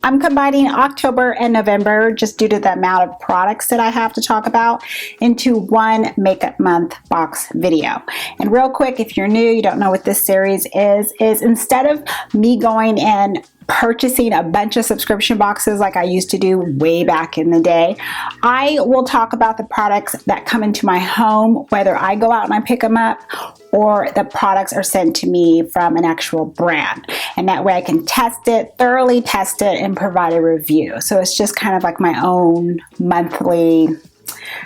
I'm combining October and November just due to the amount of products that I have to talk about into one makeup month box video. And real quick, if you're new, you don't know what this series is instead of me going and purchasing a bunch of subscription boxes like I used to do way back in the day, I will talk about the products that come into my home, whether I go out and I pick them up or the products are sent to me from an actual brand. And that way I can test it, thoroughly test it, and provide a review. So it's just kind of like my own monthly,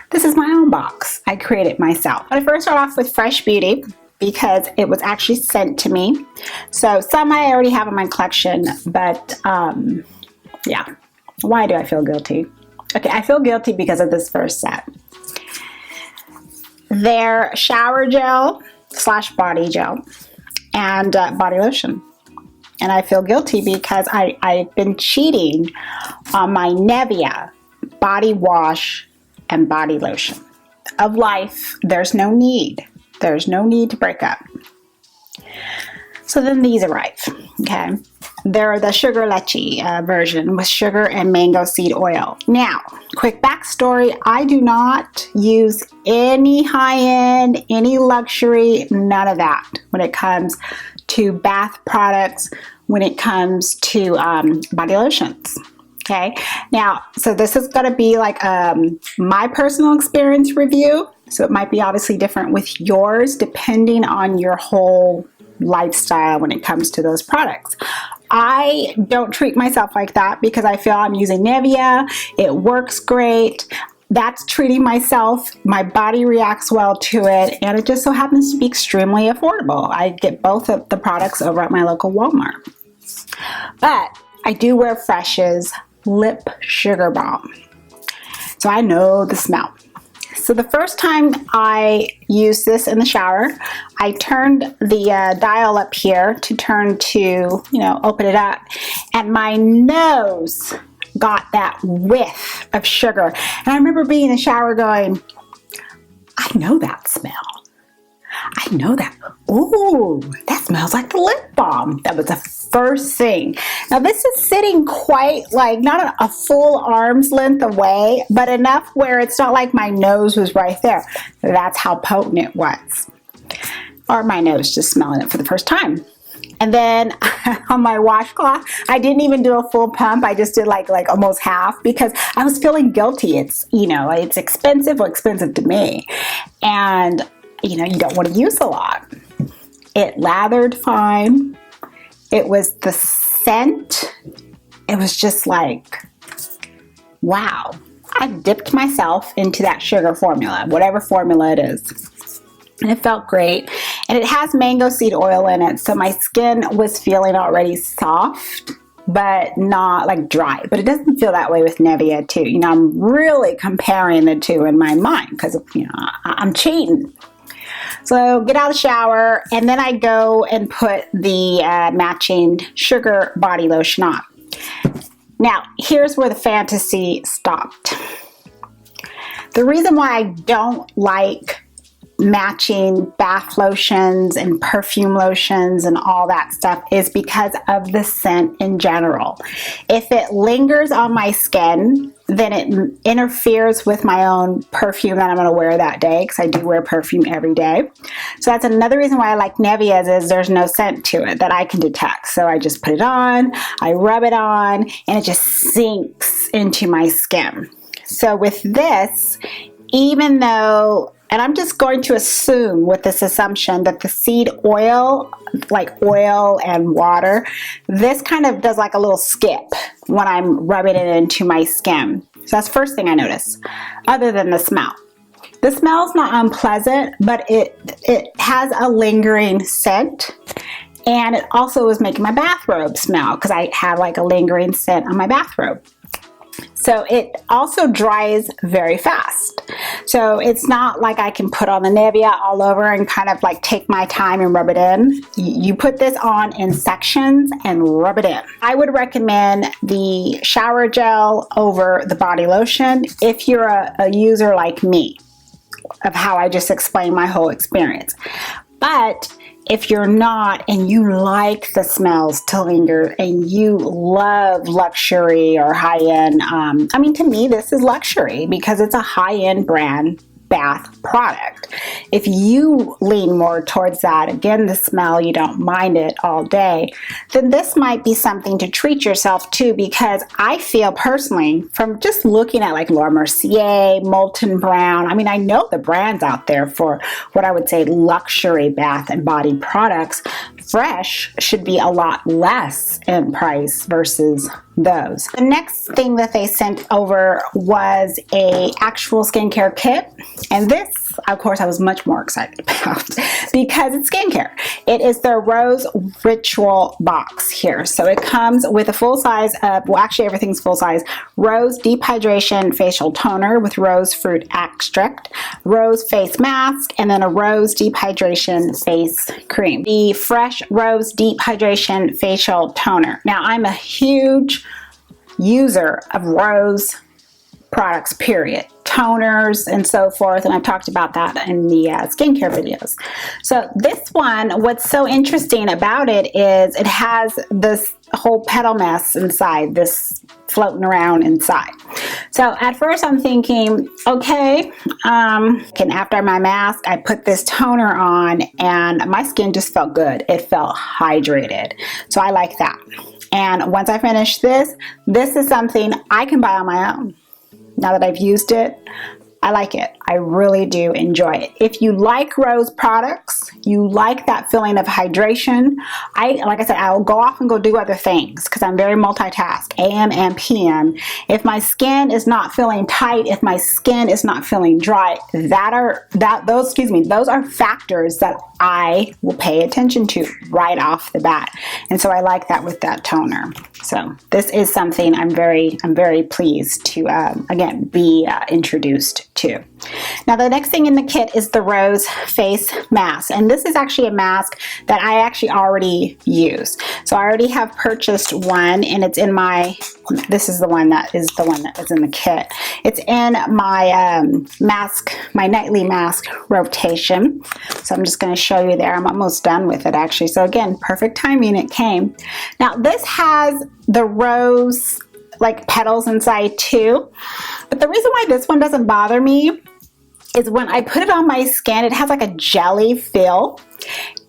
this is my own box. I create it myself. But I first start off with Fresh Beauty, because it was actually sent to me. So some I already have in my collection, but yeah. Why do I feel guilty? Okay, I feel guilty because of this first set. Their shower gel / body gel and body lotion. And I feel guilty because I've been cheating on my Nivea body wash and body lotion. Of life, there's no need. There's no need to break up. So then these arrive, okay? They're the Sugar Lychee version with sugar and mango seed oil. Now, quick backstory, I do not use any high-end, any luxury, none of that when it comes to bath products, when it comes to body lotions. Okay, now, so this is going to be like my personal experience review. So it might be obviously different with yours depending on your whole lifestyle when it comes to those products. I don't treat myself like that because I feel I'm using Nivea. It works great. That's treating myself. My body reacts well to it, and it just so happens to be extremely affordable. I get both of the products over at my local Walmart. But I do wear Fresh's Lip Sugar Balm, so I know the smell. So the first time I used this in the shower, I turned the dial up here to turn to, you know, open it up, and my nose got that whiff of sugar. And I remember being in the shower going, I know that smell. I know that. Ooh, that smells like the lip balm. That was the first thing. Now this is sitting quite like not a full arm's length away, but enough where it's not like my nose was right there. That's how potent it was. Or my nose just smelling it for the first time. And then on my washcloth, I didn't even do a full pump. I just did like almost half because I was feeling guilty. It's, you know, it's expensive, well, expensive to me. And you know, you don't want to use a lot. It lathered fine. It was the scent. It was just like, wow. I dipped myself into that sugar formula, whatever formula it is. And it felt great. And it has mango seed oil in it. So my skin was feeling already soft, but not like dry. But it doesn't feel that way with Nivea too. You know, I'm really comparing the two in my mind because, you know, I'm cheating. So get out of the shower, and then I go and put the matching sugar body lotion on. Now, here's where the fantasy stopped. The reason why I don't like matching bath lotions and perfume lotions and all that stuff is because of the scent in general. If it lingers on my skin, then it interferes with my own perfume that I'm going to wear that day, because I do wear perfume every day. So that's another reason why I like Nivea's, is there's no scent to it that I can detect. So I just put it on, I rub it on, and it just sinks into my skin. So with this, even though, and I'm just going to assume with this assumption that the seed oil, like oil and water, this kind of does like a little skip when I'm rubbing it into my skin. So that's the first thing I notice, other than the smell. The smell's not unpleasant, but it has a lingering scent. And it also was making my bathrobe smell because I have like a lingering scent on my bathrobe. So it also dries very fast. So it's not like I can put on the Nivea all over and kind of like take my time and rub it in. You put this on in sections and rub it in. I would recommend the shower gel over the body lotion if you're a user like me, of how I just explained my whole experience. But if you're not and you like the smells to linger and you love luxury or high-end, I mean, to me, this is luxury because it's a high-end brand bath product. If you lean more towards that, again, the smell, you don't mind it all day, then this might be something to treat yourself to, because I feel personally, from just looking at like Laura Mercier, Molten Brown, I mean, I know the brands out there for what I would say luxury bath and body products. Fresh should be a lot less in price versus those. The next thing that they sent over was a actual skincare kit, and this, of course, I was much more excited about because it's skincare. It is their Rose Ritual box here. So it comes with a full size of, well, actually everything's full size, Rose Deep Hydration Facial Toner with Rose Fruit Extract, Rose Face Mask, and then a Rose Deep Hydration Face Cream. The Fresh Rose Deep Hydration Facial Toner. Now, I'm a huge user of Rose products, period. Toners and so forth, and I've talked about that in the skincare videos. So this one, what's so interesting about it is it has this whole petal mess inside, this floating around inside. So at first I'm thinking, okay, and after my mask, I put this toner on and my skin just felt good. It felt hydrated. So I like that. And once I finish this is something I can buy on my own. Now that I've used it, I like it. I really do enjoy it. If you like Rose products, you like that feeling of hydration, like I said, I'll go off and go do other things because I'm very multitask, AM and PM. If my skin is not feeling tight, if my skin is not feeling dry, those are factors that I will pay attention to right off the bat. And so I like that with that toner. So this is something I'm very pleased to, again, be introduced to. Now the next thing in the kit is the Rose Face Mask, and this is actually a mask that I actually already use. So I already have purchased one, and it's in my, this is the one that is in the kit. It's in my mask, my nightly mask rotation. So I'm just going to show you there. I'm almost done with it actually. So again, perfect timing, it came. Now this has the rose like petals inside too, but the reason why this one doesn't bother me is when I put it on my skin, it has like a jelly feel,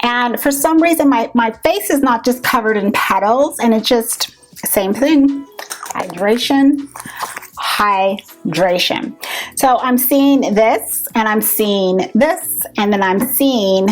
and for some reason my face is not just covered in petals, and it's just same thing, hydration. So I'm seeing this, and I'm seeing this, and then I'm seeing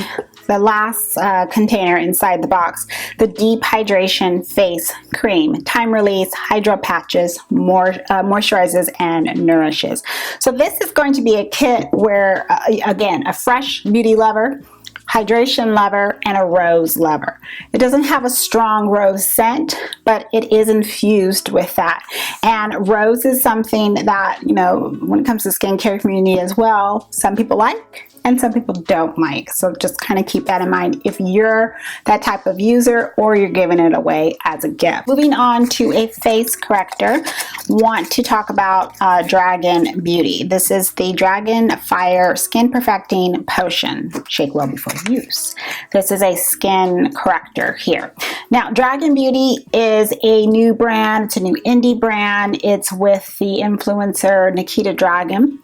the last container inside the box, the Deep Hydration Face Cream, Time Release, Hydro Patches, Moisturizes, and Nourishes. So this is going to be a kit where, again, a fresh beauty lover, hydration lover, and a rose lover. It doesn't have a strong rose scent, but it is infused with that. And rose is something that, you know, when it comes to skincare community as well, some people like and some people don't like. So just kind of keep that in mind if you're that type of user or you're giving it away as a gift. Moving on to a face corrector, want to talk about Dragon Beauty. This is the Dragon Fire Skin Perfecting Potion. Shake well before use. This is a skin corrector here. Now, Dragon Beauty is a new brand. It's a new indie brand. It's with the influencer Nikita Dragon.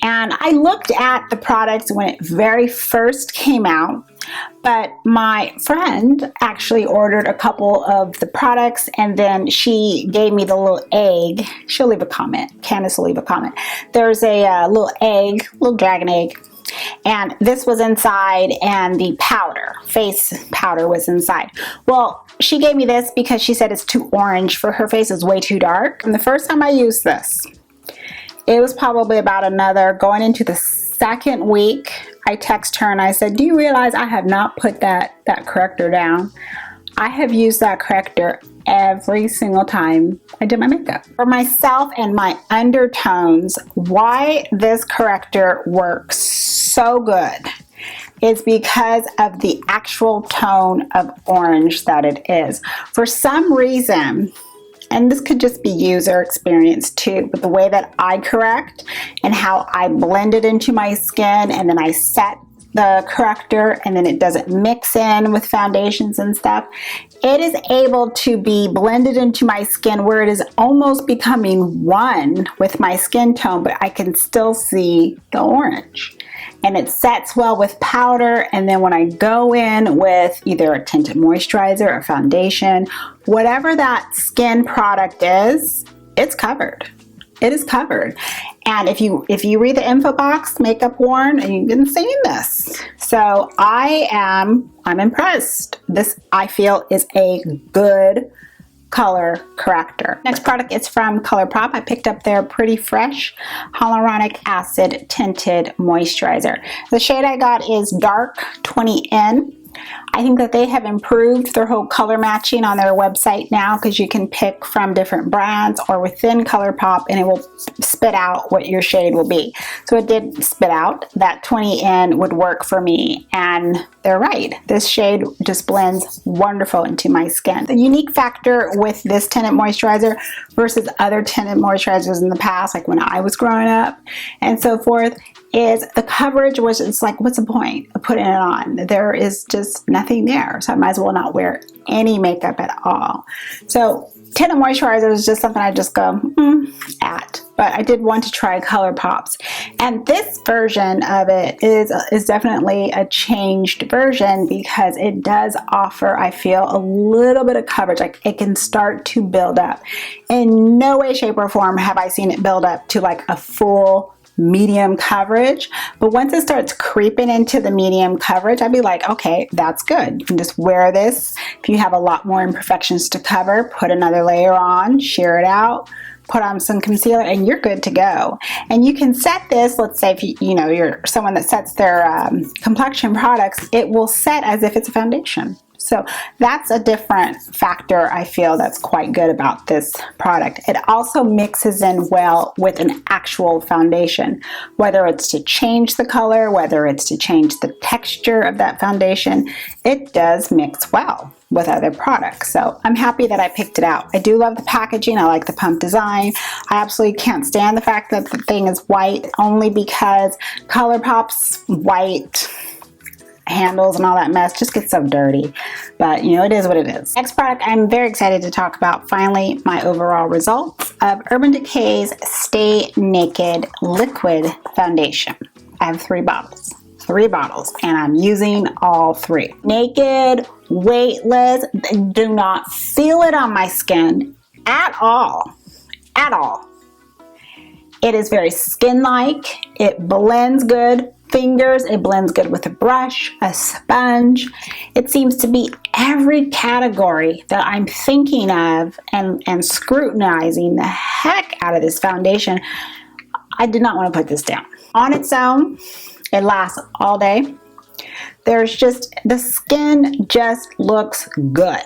And I looked at the products when it very first came out, but my friend actually ordered a couple of the products, and then she gave me the little egg. She'll leave a comment. Candace will leave a comment. There's a little egg, little dragon egg, and this was inside, and the powder, face powder, was inside. Well, she gave me this because she said it's too orange for her face. It's way too dark. And the first time I used this, it was probably about another, going into the second week, I text her and I said, do you realize I have not put that corrector down? I have used that corrector every single time I did my makeup. For myself and my undertones, why this corrector works so good is because of the actual tone of orange that it is. For some reason, and this could just be user experience too, but the way that I correct and how I blend it into my skin and then I set the corrector and then it doesn't mix in with foundations and stuff. It is able to be blended into my skin where it is almost becoming one with my skin tone, but I can still see the orange. And it sets well with powder, and then when I go in with either a tinted moisturizer or foundation, whatever that skin product is, it's covered. It is covered. And if you read the info box, makeup worn, and you've been seeing this. So I'm impressed. This, I feel, is a good color corrector. Next product is from ColourPop. I picked up their Pretty Fresh Hyaluronic Acid Tinted Moisturizer. The shade I got is Dark 20N. I think that they have improved their whole color matching on their website now, because you can pick from different brands or within ColourPop and it will spit out what your shade will be. So it did spit out that 20N would work for me, and they're right. This shade just blends wonderful into my skin. The unique factor with this tinted moisturizer versus other tinted moisturizers in the past, like when I was growing up and so forth, is the coverage was just like, what's the point of putting it on? There is just nothing there, so I might as well not wear any makeup at all. So tinted moisturizer is just something I just go at, but I did want to try ColourPop's, and this version of it is definitely a changed version because it does offer, I feel, a little bit of coverage. Like it can start to build up. In no way, shape, or form have I seen it build up to like a full medium coverage, but once it starts creeping into the medium coverage, I'd be like, okay, that's good. You can just wear this. If you have a lot more imperfections to cover, put another layer on, sheer it out, put on some concealer, and you're good to go. And you can set this, let's say if you're someone that sets their complexion products, it will set as if it's a foundation. So that's a different factor I feel that's quite good about this product. It also mixes in well with an actual foundation, whether it's to change the color, whether it's to change the texture of that foundation, it does mix well with other products. So I'm happy that I picked it out. I do love the packaging. I like the pump design. I absolutely can't stand the fact that the thing is white, only because ColourPop's white handles and all that mess just gets so dirty, but you know, it is what it is. Next product I'm very excited to talk about, finally, my overall results of Urban Decay's Stay Naked Liquid Foundation. I have three bottles, and I'm using all three. Naked, weightless, do not feel it on my skin at all, at all. It is very skin-like, it blends good. Fingers, it blends good with a brush, a sponge. It seems to be every category that I'm thinking of and scrutinizing the heck out of this foundation. I did not want to put this down. On its own, it lasts all day. There's just, the skin just looks good.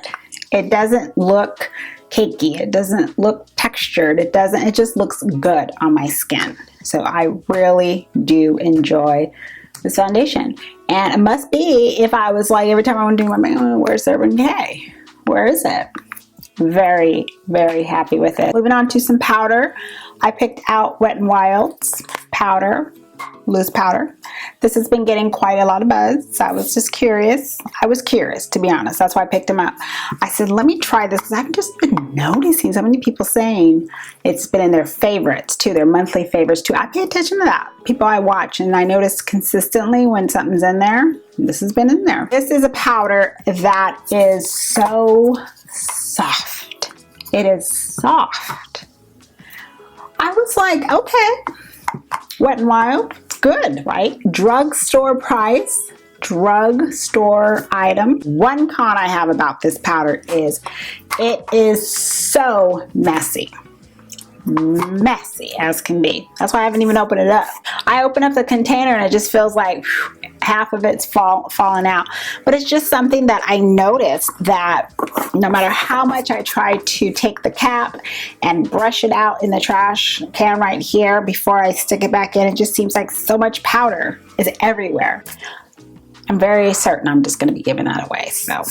It doesn't look cakey. It doesn't look textured. It just looks good on my skin. So I really do enjoy this foundation. And it must be, if I was like, every time I want to do my makeup, where's Urban Decay? Where is it? Very, very happy with it. Moving on to some powder. I picked out Wet n Wild's powder, loose powder. This has been getting quite a lot of buzz, so I was just curious. I was curious, to be honest. That's why I picked them up. I said, let me try this, because I've just been noticing so many people saying it's been in their favorites too, their monthly favorites too. I pay attention to that. People I watch, and I notice consistently when something's in there. This has been in there. This is a powder that is so soft. It is soft. I was like, okay, Wet n Wild, good, right? Drugstore price, drugstore item. One con I have about this powder is it is so messy. Messy as can be. That's why I haven't even opened it up. I open up the container and it just feels like half of it's falling out. But it's just something that I noticed, that no matter how much I try to take the cap and brush it out in the trash can right here before I stick it back in, it just seems like so much powder is everywhere. I'm very certain I'm just going to be giving that away. So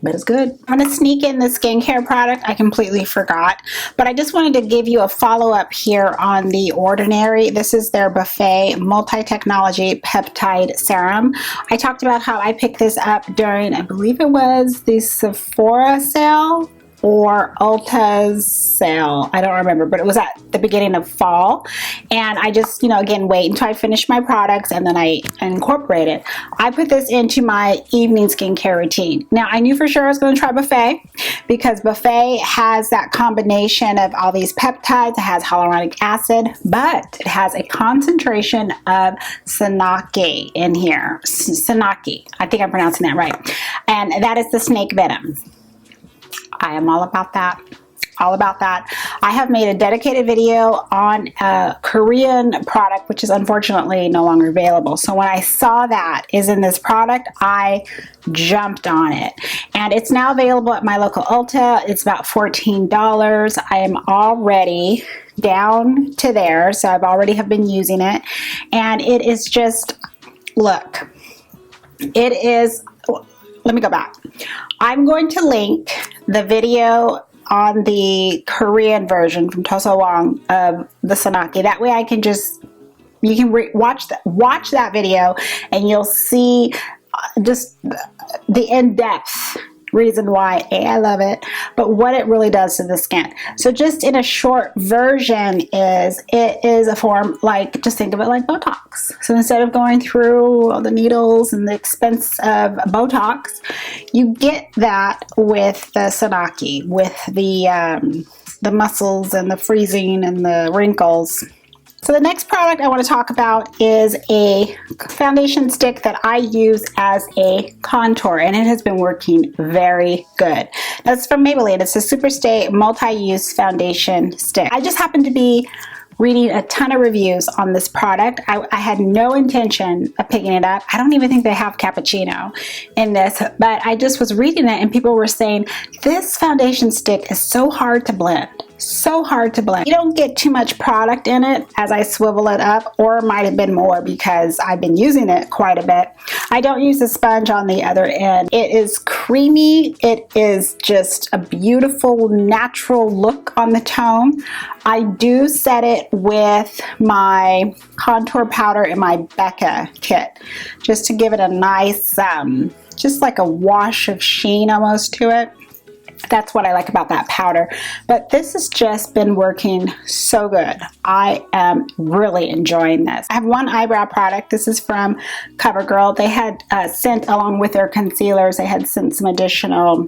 but it's good. I'm gonna sneak in the skincare product. I completely forgot, but I just wanted to give you a follow-up here on The Ordinary. This is their Buffet Multi-Technology Peptide Serum. I talked about how I picked this up during, I believe it was the Sephora sale or Ulta's sale. I don't remember, but it was at the beginning of fall. And I just, you know, again, wait until I finish my products and then I incorporate it. I put this into my evening skincare routine. Now, I knew for sure I was going to try Buffet because Buffet has that combination of all these peptides. It has hyaluronic acid, but it has a concentration of Sanaki in here. Sanaki. I think I'm pronouncing that right. And that is the snake venom. I am all about that. All about that. I have made a dedicated video on a Korean product, which is unfortunately no longer available. So when I saw that is in this product, I jumped on it. And it's now available at my local Ulta. It's about $14. I am already down to there. So I've already have been using it. And it is just, look, it is, let me go back. I'm going to link the video on the Korean version from Tosowoong of the Sanaki. That way I can just, you can watch that video and you'll see just the in-depth reason why I love it, but what it really does to the skin. So just in a short version is, it is a form like, just think of it like Botox. So instead of going through all the needles and the expense of Botox, you get that with the Sanaki, with the muscles and the freezing and the wrinkles. So the next product I want to talk about is a foundation stick that I use as a contour, and it has been working very good. That's from Maybelline. It's a Superstay multi-use foundation stick. I just happened to be reading a ton of reviews on this product. I had no intention of picking it up. I don't even think they have cappuccino in this, but I just was reading it and people were saying, this foundation stick is so hard to blend. So hard to blend. You don't get too much product in it as I swivel it up, or it might have been more because I've been using it quite a bit. I don't use a sponge on the other end. It is creamy. It is just a beautiful natural look on the tone. I do set it with my contour powder in my Becca kit just to give it a nice, just like a wash of sheen almost to it. That's what I like about that powder. But this has just been working so good. I am really enjoying this. I have one eyebrow product. This is from CoverGirl. They had sent, along with their concealers, they had sent some additional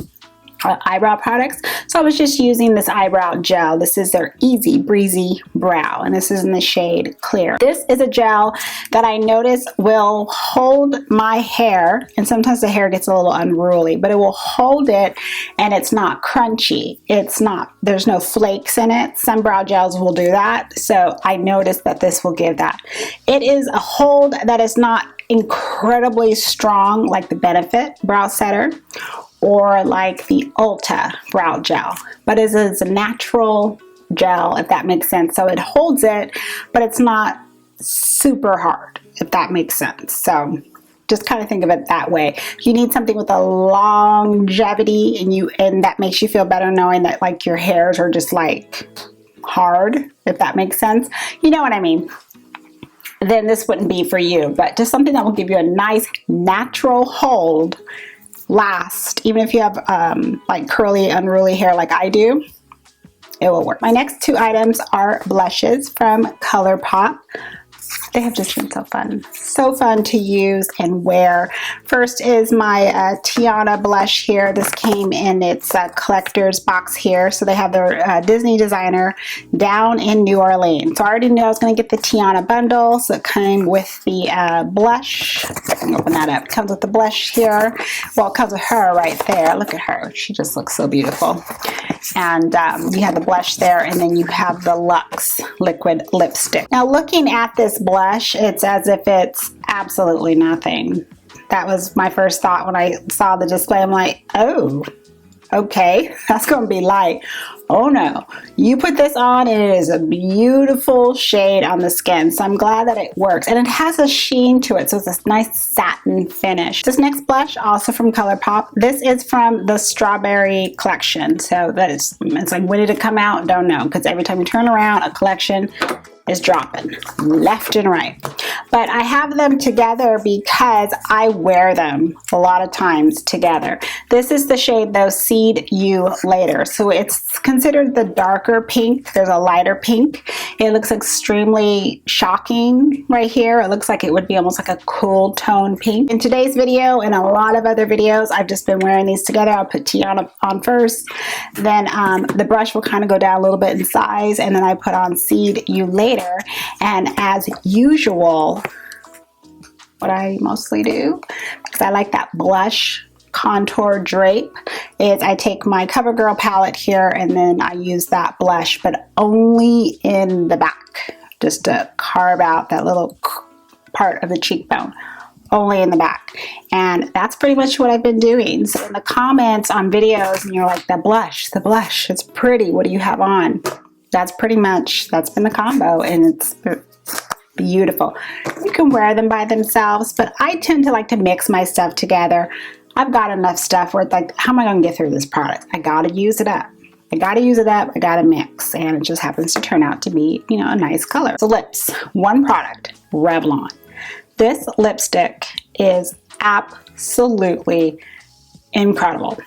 eyebrow products. So I was just using this eyebrow gel. This is their Easy Breezy Brow, and this is in the shade Clear. This is a gel that I notice will hold my hair, and sometimes the hair gets a little unruly, but it will hold it and it's not crunchy. It's not, there's no flakes in it. Some brow gels will do that. So I noticed that this will give that. It is a hold that is not incredibly strong like the Benefit Brow Setter or like the Ulta brow gel, but it is a natural gel, if that makes sense. So it holds it, but it's not super hard, if that makes sense. So just kind of think of it that way. If you need something with a longevity and that makes you feel better knowing that like your hairs are just like hard, if that makes sense, you know what I mean, then this wouldn't be for you. But just something that will give you a nice natural hold, last, even if you have like curly, unruly hair like I do, it will work. My next two items are blushes from ColourPop. They have just been so fun to use and wear. First is my Tiana blush here. This came in its collector's box here. So they have their Disney designer down in New Orleans. So I already knew I was going to get the Tiana bundle. So it came with the blush. I can open that up. It comes with the blush here. Well, it comes with her right there. Look at her. She just looks so beautiful. And you have the blush there, and then you have the Luxe liquid lipstick. Now looking at this blush, it's as if it's absolutely nothing. That was my first thought when I saw the display. I'm like, oh, okay, that's gonna be light. Oh no, you put this on and it is a beautiful shade on the skin. So I'm glad that it works. And it has a sheen to it, so it's a nice satin finish. This next blush, also from ColourPop. This is from the Strawberry collection. So it's like, when did it come out? Don't know, because every time you turn around, a collection is dropping left and right. But I have them together because I wear them a lot of times together. This is the shade though, Seed You Later. So it's considered the darker pink. There's a lighter pink. It looks extremely shocking right here. It looks like it would be almost like a cool tone pink. In today's video and a lot of other videos, I've just been wearing these together. I'll put Tiana on first. Then the brush will kind of go down a little bit in size, and then I put on Seed You Later. And as usual, what I mostly do, because I like that blush contour drape, is I take my CoverGirl palette here and then I use that blush, but only in the back, just to carve out that little part of the cheekbone. Only in the back. And that's pretty much what I've been doing. So in the comments on videos, and you're like, the blush, it's pretty, what do you have on? That's pretty much, that's been the combo, and it's beautiful. You can wear them by themselves, but I tend to like to mix my stuff together. I've got enough stuff where it's like, how am I going to get through this product? I got to use it up. I got to mix, and it just happens to turn out to be, you know, a nice color. So lips, one product, Revlon. This lipstick is absolutely incredible.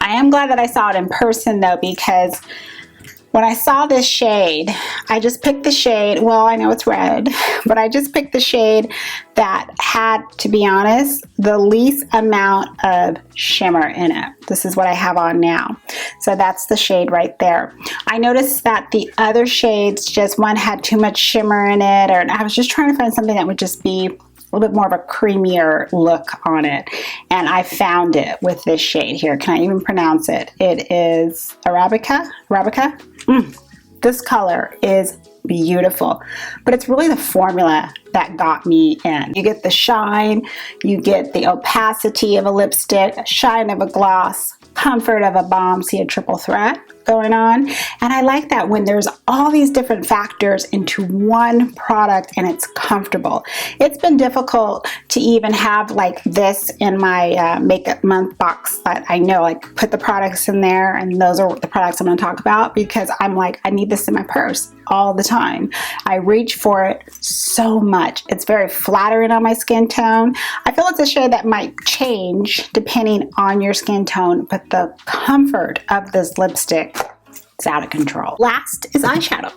I am glad that I saw it in person though, because when I saw this shade, I just picked the shade, well, I know it's red, but I just picked the shade that had, to be honest, the least amount of shimmer in it. This is what I have on now. So that's the shade right there. I noticed that the other shades, just one had too much shimmer in it, or I was just trying to find something that would just be a little bit more of a creamier look on it, and I found it with this shade here. Can I even pronounce it? It is Arabica. This color is beautiful, but it's really the formula that got me in. You get the shine, you get the opacity of a lipstick, shine of a gloss, comfort of a balm. See a triple threat going on, and I like that when there's all these different factors into one product and it's comfortable. It's been difficult to even have like this in my makeup month box, but I know, like, put the products in there, and those are the products I'm going to talk about, because I'm like, I need this in my purse all the time. I reach for it so much. It's very flattering on my skin tone. I feel it's a shade that might change depending on your skin tone, but the comfort of this lipstick, it's out of control. Last is eyeshadow.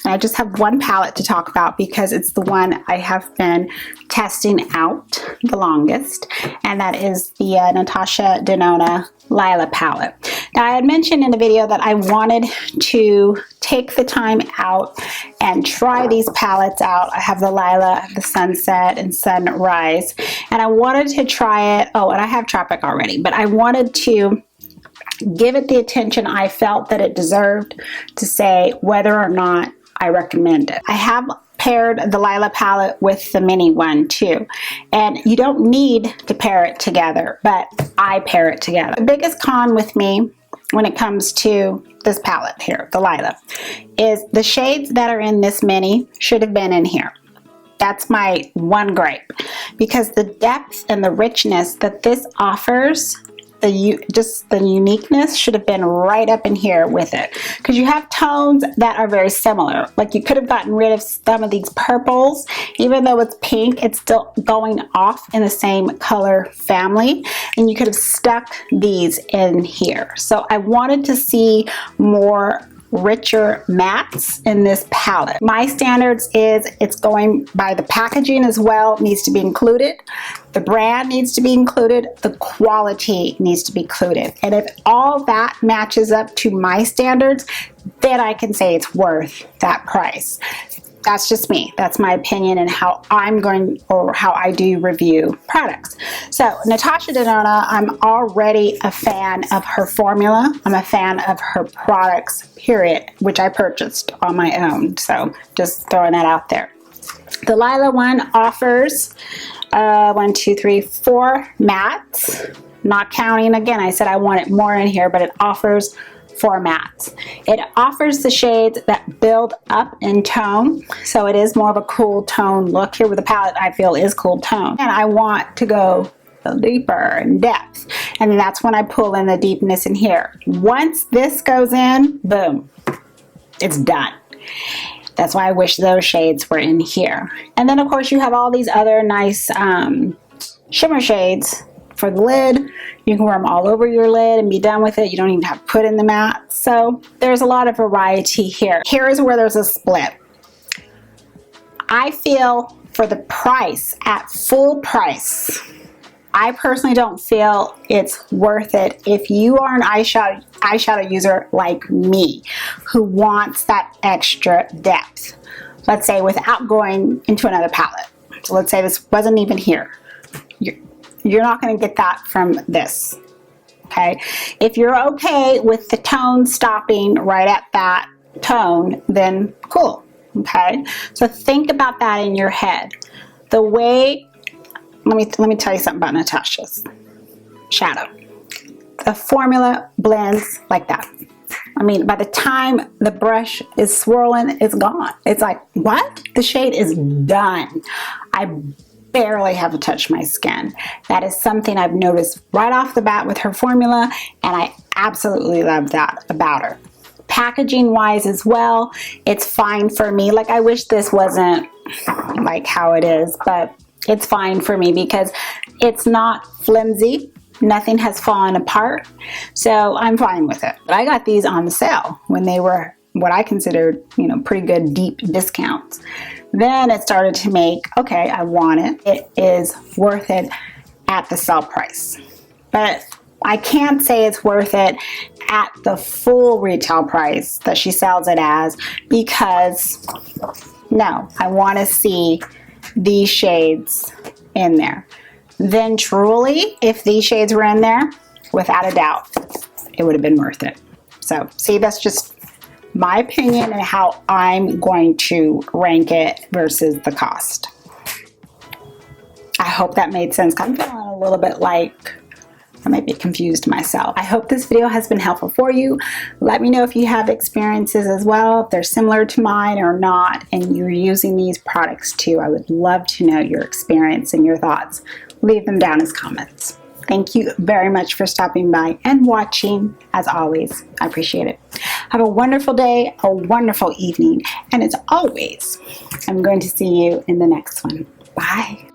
And I just have one palette to talk about because it's the one I have been testing out the longest, and that is the Natasha Denona Lila palette. Now, I had mentioned in the video that I wanted to take the time out and try these palettes out. I have the Lila, the Sunset, and Sunrise, and I wanted to try it. Oh, and I have Tropic already, but I wanted to give it the attention I felt that it deserved to say whether or not I recommend it. I have paired the Lila palette with the mini one too, and you don't need to pair it together, but I pair it together. The biggest con with me when it comes to this palette here, the Lila, is the shades that are in this mini should have been in here. That's my one gripe, because the depth and the richness that this offers, just the uniqueness should have been right up in here with it, because you have tones that are very similar. Like, you could have gotten rid of some of these purples. Even though it's pink, it's still going off in the same color family, and you could have stuck these in here. So I wanted to see more richer mattes in this palette. My standards is it's going by the packaging as well, needs to be included. The brand needs to be included. The quality needs to be included. And if all that matches up to my standards, then I can say it's worth that price. That's just me. That's my opinion and how I'm going, or how I do review products. So Natasha Denona, I'm already a fan of her formula. I'm a fan of her products, period, which I purchased on my own. So just throwing that out there. The Lila one offers 4 mattes. not counting, again, I said I want it more in here, but it offers 4 mattes. It offers the shades that build up in tone, so it is more of a cool tone look here with the palette. I feel is cool tone, and I want to go deeper in depth, and that's when I pull in the deepness in here. Once this goes in, boom, it's done. That's why I wish those shades were in here. And then of course you have all these other nice shimmer shades for the lid. You can wear them all over your lid and be done with it. You don't even have to put in the matte. So there's a lot of variety here. Here is where there's a split. I feel for the price, at full price, I personally don't feel it's worth it if you are an eyeshadow user like me who wants that extra depth. Let's say without going into another palette. So let's say this wasn't even here. You're not going to get that from this. Okay? If you're okay with the tone stopping right at that tone, then cool. Okay? So think about that in your head. The way, let me tell you something about Natasha's shadow. The formula blends like that. I mean, by the time the brush is swirling, it's gone. It's like, what? The shade is done. I barely have to touch my skin. That is something I've noticed right off the bat with her formula, and I absolutely love that about her. Packaging wise as well, it's fine for me. Like, I wish this wasn't like how it is, but it's fine for me because it's not flimsy. Nothing has fallen apart, so I'm fine with it. But I got these on sale when they were what I considered, you know, pretty good deep discounts. Then it started to make, okay, I want it. It is worth it at the sale price. But I can't say it's worth it at the full retail price that she sells it as, because no, I want to see these shades in there. Then truly, if these shades were in there, without a doubt, it would have been worth it. So see, that's just my opinion and how I'm going to rank it versus the cost. I hope that made sense. I'm feeling a little bit like I might be confused myself. I hope this video has been helpful for you. Let me know if you have experiences as well, if they're similar to mine or not, and you're using these products too. I would love to know your experience and your thoughts. Leave them down as comments. Thank you very much for stopping by and watching. As always, I appreciate it. Have a wonderful day, a wonderful evening, and as always, I'm going to see you in the next one. Bye.